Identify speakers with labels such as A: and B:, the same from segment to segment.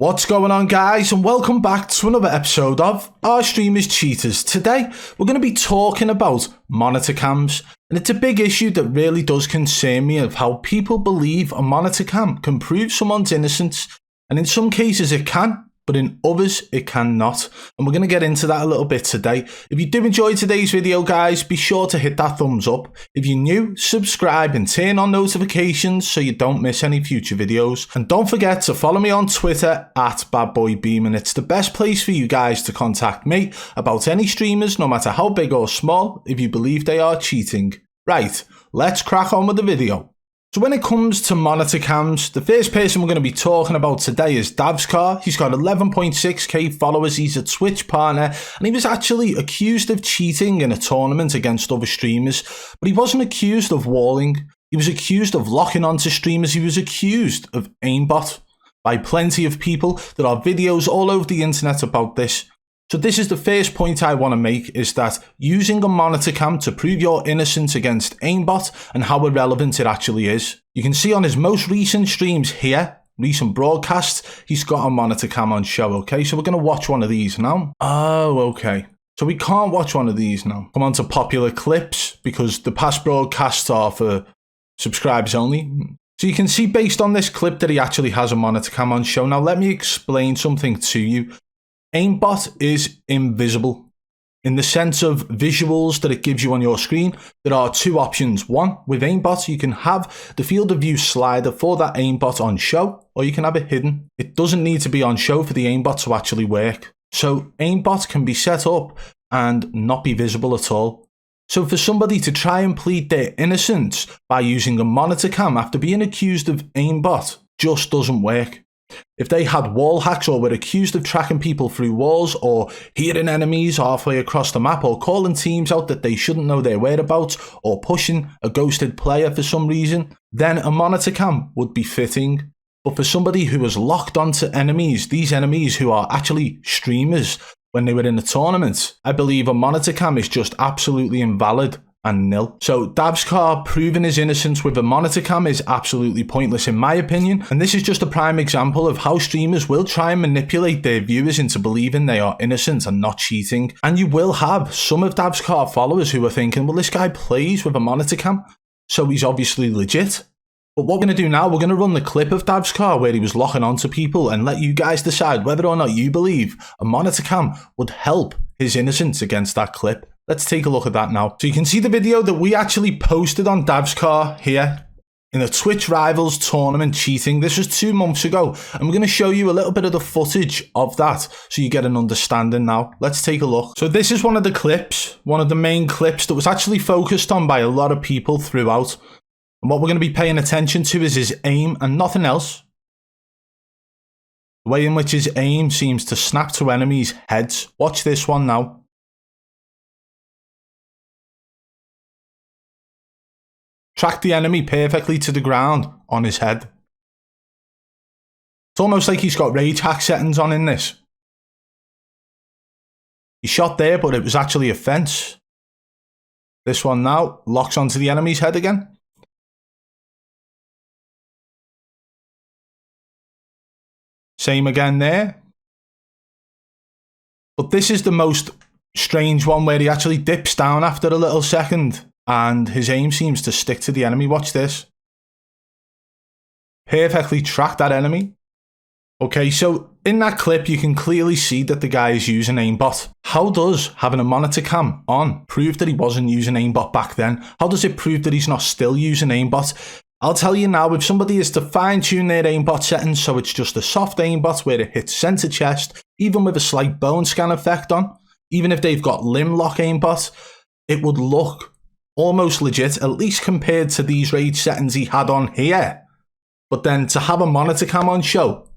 A: What's going on, guys, and welcome back to another episode of Our Streamers Cheaters. Today we're going to be talking about monitor cams, and it's a big issue that really does concern me of how people believe a monitor cam can prove someone's innocence, and in some cases it can, but in others it cannot, and we're going to get into that a little bit today. If you do enjoy today's video, guys, be sure to hit that thumbs up. If you're new, subscribe and turn on notifications so you don't miss any future videos. And don't forget to follow me on Twitter at BadBoy Beaman. It's the best place for you guys to contact me about any streamers, no matter how big or small, if you believe they are cheating. Right, let's crack on with the video. So when it comes to monitor cams, the first person we're going to be talking about today is Davskar. He's got 11.6k followers, he's a Twitch partner, and he was actually accused of cheating in a tournament against other streamers, but he wasn't accused of walling, he was accused of locking onto streamers, he was accused of aimbot by plenty of people. There are videos all over the internet about this. So this is the first point I want to make, is that using a monitor cam to prove your innocence against aimbot and how irrelevant it actually is. You can see on his most recent streams here, recent broadcasts, he's got a monitor cam on show, okay? So we're going to watch one of these now. Oh, okay. So we can't watch one of these now. Come on to popular clips, because the past broadcasts are for subscribers only. So you can see based on this clip that he actually has a monitor cam on show. Now let me explain something to you. Aimbot is invisible. In the sense of visuals that it gives you on your screen, there are two options. One, with aimbot, you can have the field of view slider for that aimbot on show, or you can have it hidden. It doesn't need to be on show for the aimbot to actually work. So aimbot can be set up and not be visible at all. So for somebody to try and plead their innocence by using a monitor cam after being accused of aimbot just doesn't work. If they had wall hacks or were accused of tracking people through walls or hearing enemies halfway across the map or calling teams out that they shouldn't know their whereabouts or pushing a ghosted player for some reason, then a monitor cam would be fitting. But for somebody who was locked onto enemies, these enemies who are actually streamers when they were in a tournament, I believe a monitor cam is just absolutely invalid and nil. So Davskar proving his innocence with a monitor cam is absolutely pointless in my opinion, and this is just a prime example of how streamers will try and manipulate their viewers into believing they are innocent and not cheating. And you will have some of Davskar followers who are thinking, well, this guy plays with a monitor cam, so he's obviously legit. But what we're going to do now, we're going to run the clip of Davskar where he was locking onto people and let you guys decide whether or not you believe a monitor cam would help his innocence against that clip. Let's take a look at that now. So you can see the video that we actually posted on Davskar here in the Twitch Rivals tournament cheating. This was 2 months ago, and we're going to show you a little bit of the footage of that so you get an understanding now. Let's take a look. So this is one of the clips, one of the main clips that was actually focused on by a lot of people throughout. And what we're going to be paying attention to is his aim and nothing else. The way in which his aim seems to snap to enemies' heads. Watch this one now. Track the enemy perfectly to the ground on his head. It's almost like he's got rage hack settings on in this. He shot there, but it was actually a fence. This one now locks onto the enemy's head again. Same again there. But this is the most strange one where he actually dips down after a little second. And his aim seems to stick to the enemy. Watch this. Perfectly track that enemy. Okay, so in that clip, you can clearly see that the guy is using aimbot. How does having a monitor cam on prove that he wasn't using aimbot back then? How does it prove that he's not still using aimbot? I'll tell you now, if somebody is to fine tune their aimbot settings so it's just a soft aimbot where it hits center chest, even with a slight bone scan effect on, even if they've got limb lock aimbot, it would look almost legit, at least compared to these rage settings he had on here. But then to have a monitor cam on show,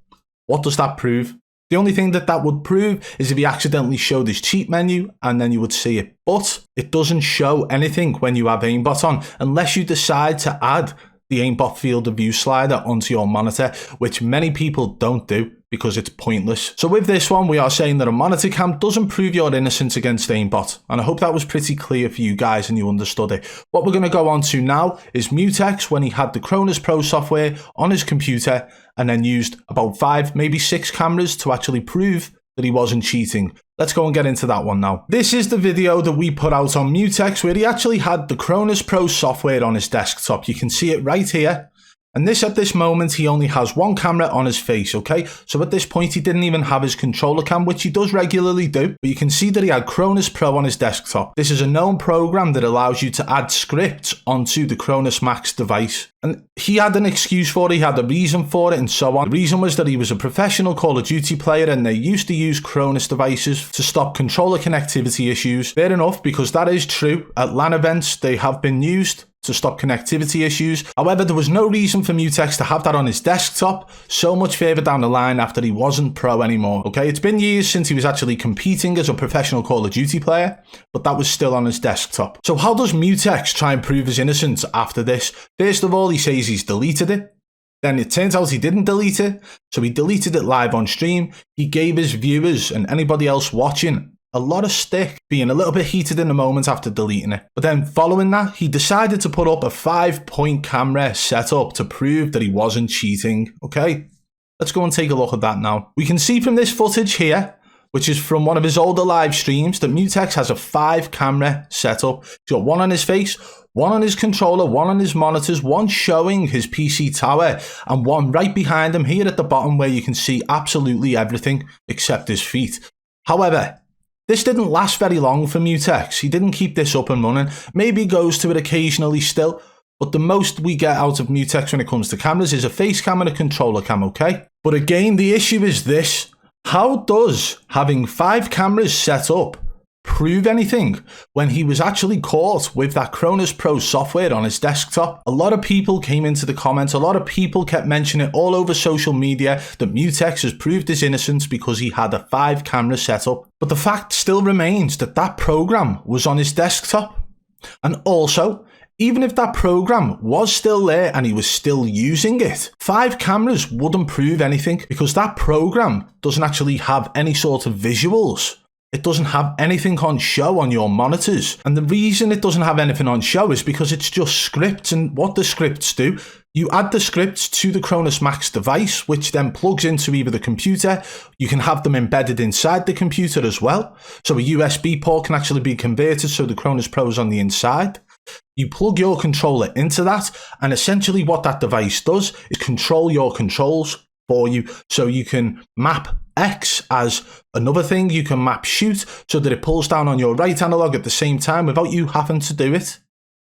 A: what does that prove? The only thing that that would prove is if he accidentally showed his cheat menu and then you would see it. But it doesn't show anything when you have aimbot on unless you decide to add the aimbot field of view slider onto your monitor, which many people don't do because it's pointless. So with this one, we are saying that a monitor cam doesn't prove your innocence against aimbot. And I hope that was pretty clear for you guys and you understood it. What we're going to go on to now is Mutex when he had the Cronus Pro software on his computer and then used about 5, maybe 6 cameras to actually prove that he wasn't cheating. Let's go and get into that one now. This is the video that we put out on Mutex where he actually had the Cronus Pro software on his desktop. You can see it right here. And at this moment, he only has 1 camera on his face, okay? So at this point, he didn't even have his controller cam, which he does regularly do. But you can see that he had Cronus Pro on his desktop. This is a known program that allows you to add scripts onto the Cronus Max device. And he had an excuse for it, he had a reason for it, and so on. The reason was that he was a professional Call of Duty player and they used to use Cronus devices to stop controller connectivity issues. Fair enough, because that is true. At LAN events, they have been used to stop connectivity issues. However, there was no reason for Mutex to have that on his desktop so much further down the line after he wasn't pro anymore, okay? It's been years since he was actually competing as a professional Call of Duty player, but that was still on his desktop. So how does Mutex try and prove his innocence after this? First of all, he says he's deleted it. Then it turns out he didn't delete it, so he deleted it live on stream. He gave his viewers and anybody else watching a lot of stick, being a little bit heated in the moment after deleting it. But then following that, he decided to put up a 5-point camera setup to prove that he wasn't cheating, okay? Let's go and take a look at that now. We can see from this footage here, which is from one of his older live streams, that Mutex has a 5-camera setup. He's got 1 on his face, 1 on his controller, 1 on his monitors, 1 showing his PC tower, and 1 right behind him here at the bottom where you can see absolutely everything except his feet. However, this didn't last very long for Mutex. He didn't keep this up and running. Maybe he goes to it occasionally still, but the most we get out of Mutex when it comes to cameras is a face cam and a controller cam, okay? But again, the issue is this. How does having 5 cameras set up prove anything when he was actually caught with that Cronus Pro software on his desktop? A lot of people came into the comments, a lot of people kept mentioning it all over social media that Mutex has proved his innocence because he had a 5-camera setup. But the fact still remains that that program was on his desktop. And also, even if that program was still there and he was still using it, 5 cameras wouldn't prove anything because that program doesn't actually have any sort of visuals. It doesn't have anything on show on your monitors. And the reason it doesn't have anything on show is because it's just scripts. And what the scripts do, you add the scripts to the Cronus Max device, which then plugs into either the computer. You can have them embedded inside the computer as well. So a USB port can actually be converted so the Cronus Pro is on the inside. You plug your controller into that. And essentially what that device does is control your controls for you. So you can map X as another thing, you can map shoot so that it pulls down on your right analog at the same time without you having to do it.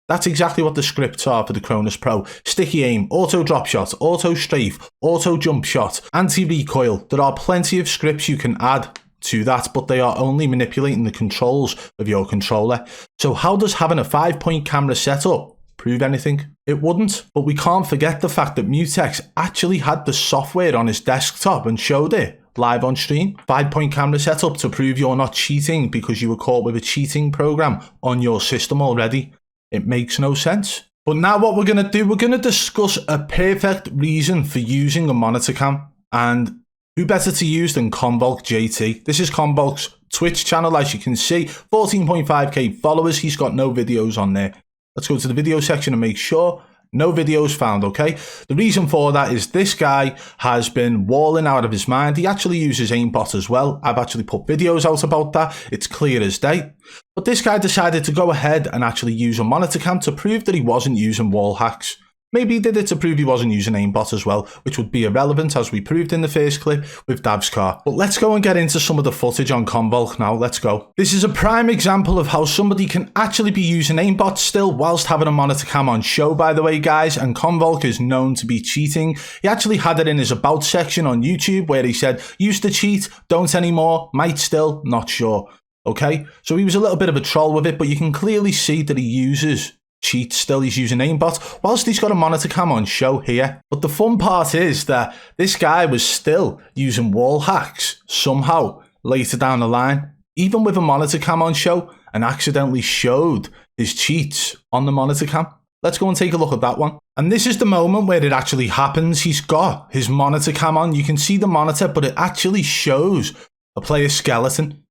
A: That's exactly what the scripts are for the Cronus Pro. Sticky aim, auto drop shot, auto strafe, auto jump shot, anti-recoil. There are plenty of scripts you can add to that, but they are only manipulating the controls of your controller. So how does having a 5-point camera setup prove anything? It wouldn't, but we can't forget the fact that Mutex actually had the software on his desktop and showed it live on stream. 5-point camera setup to prove you're not cheating because you were caught with a cheating program on your system already. It makes no sense. But now what we're going to do, we're going to discuss a perfect reason for using a monitor cam. And who better to use than Convolk JT? This is Convolk's Twitch channel, as you can see. 14.5k followers. He's got no videos on there. Let's go to the video section and make sure no videos found, okay? The reason for that is this guy has been walling out of his mind. He actually uses aimbot as well. I've actually put videos out about that. It's clear as day. But this guy decided to go ahead and actually use a monitor cam to prove that he wasn't using wall hacks. Maybe he did it to prove he wasn't using aimbot as well, which would be irrelevant as we proved in the first clip with Davskar. But let's go and get into some of the footage on Convolk now. Let's go. This is a prime example of how somebody can actually be using aimbot still whilst having a monitor cam on show, by the way, guys. And Convolk is known to be cheating. He actually had it in his about section on YouTube where he said, used to cheat, don't anymore, might still, not sure. Okay, so he was a little bit of a troll with it, but you can clearly see that he uses cheat still. He's using aimbot whilst he's got a monitor cam on show here. But the fun part is that this guy was still using wall hacks somehow later down the line, even with a monitor cam on show, and accidentally showed his cheats on the monitor cam. let's go and take a look at that one. And this is the moment where it actually happens. He's got his monitor cam on. You can see the monitor, but it actually shows a player skeleton.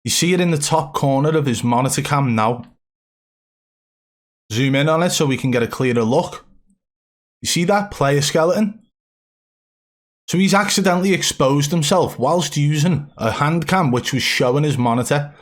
A: You see it in the top corner of his monitor cam now. Zoom in on it so we can get a clearer look. You see that player skeleton? So he's accidentally exposed himself whilst using a hand cam which was showing his monitor.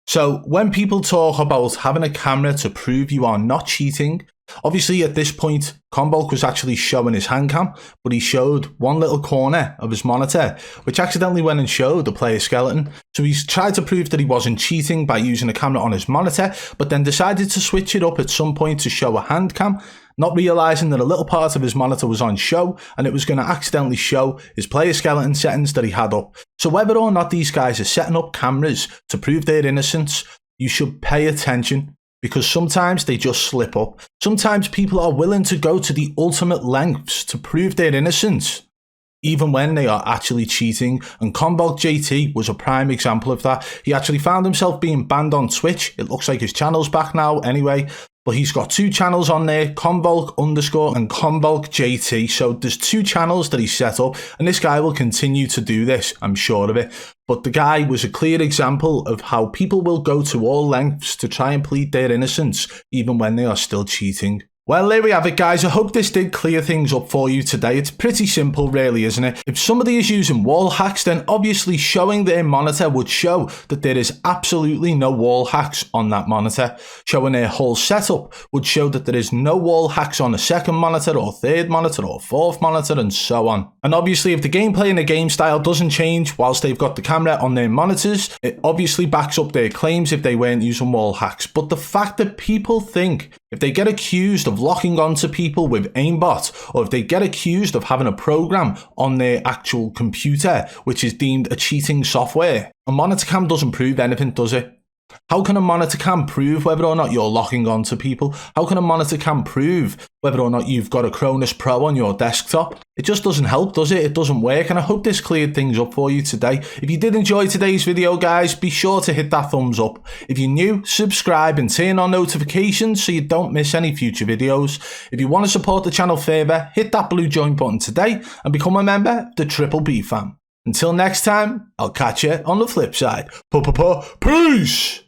A: So when people talk about having a camera to prove you are not cheating, obviously at this point Convolk was actually showing his hand cam, but he showed one little corner of his monitor which accidentally went and showed the player skeleton. So he's tried to prove that he wasn't cheating by using a camera on his monitor, but then decided to switch it up at some point to show a hand cam, not realising that a little part of his monitor was on show and it was going to accidentally show his player skeleton settings that he had up. So whether or not these guys are setting up cameras to prove their innocence, you should pay attention, because sometimes they just slip up. Sometimes people are willing to go to the ultimate lengths to prove their innocence, even when they are actually cheating. And Convolk JT was a prime example of that. He actually found himself being banned on Twitch. It looks like his channel's back now anyway. But he's got two channels on there, Convolk_ and Convolk JT. So there's two channels that he set up, and this guy will continue to do this, I'm sure of it. But the guy was a clear example of how people will go to all lengths to try and plead their innocence, even when they are still cheating. Well, there we have it, guys. I hope this did clear things up for you today. It's pretty simple, really, isn't it? If somebody is using wall hacks, then obviously showing their monitor would show that there is absolutely no wall hacks on that monitor. Showing their whole setup would show that there is no wall hacks on a second monitor or third monitor or fourth monitor and so on. And obviously, if the gameplay and the game style doesn't change whilst they've got the camera on their monitors, it obviously backs up their claims if they weren't using wall hacks. But the fact that people think if they get accused of locking onto people with aimbot, or if they get accused of having a program on their actual computer which is deemed a cheating software, a monitor cam doesn't prove anything, does it? How can a monitor cam prove whether or not you're locking onto people? How can a monitor cam prove whether or not you've got a Cronus Pro on your desktop? It just doesn't help, does it? It doesn't work, and I hope this cleared things up for you today. If you did enjoy today's video, guys, be sure to hit that thumbs up. If you're new, subscribe and turn on notifications so you don't miss any future videos. If you want to support the channel further, hit that blue join button today and become a member of the Triple B fam. Until next time, I'll catch you on the flip side. Peace!